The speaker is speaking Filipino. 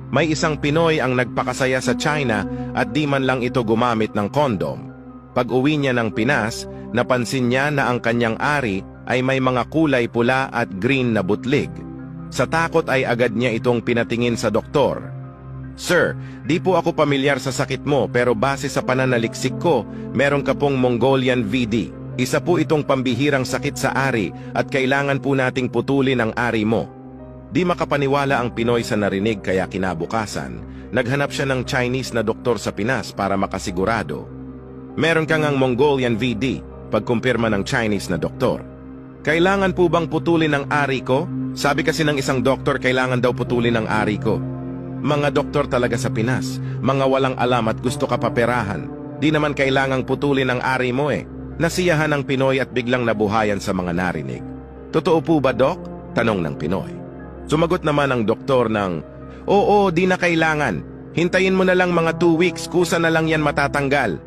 May isang Pinoy ang nagpakasaya sa China at di man lang ito gumamit ng kondom. Pag-uwi niya ng Pinas, napansin niya na ang kanyang ari ay may mga kulay pula at green na butlig. Sa takot ay agad niya itong pinatingin sa doktor. "Sir, di po ako pamilyar sa sakit mo pero base sa pananaliksik ko, meron ka pong Mongolian VD. Isa po itong pambihirang sakit sa ari at kailangan po nating putulin ang ari mo." Di makapaniwala ang Pinoy sa narinig kaya kinabukasan, naghanap siya ng Chinese na doktor sa Pinas para makasigurado. "Meron ka ngang Mongolian VD," pagkumpirma ng Chinese na doktor. "Kailangan po bang putulin ang ari ko? Sabi kasi ng isang doktor kailangan daw putulin ang ari ko." Mga doktor talaga sa Pinas, mga walang alam at gusto ka paperahan. Di naman kailangang putulin ang ari mo eh. Nasiyahan ng Pinoy at biglang nabuhayan sa mga narinig. "Totoo po ba, Dok?" tanong ng Pinoy. Sumagot naman ang doktor ng, "Oo, di na kailangan. Hintayin mo na lang mga 2 weeks, kusa na lang yan matatanggal."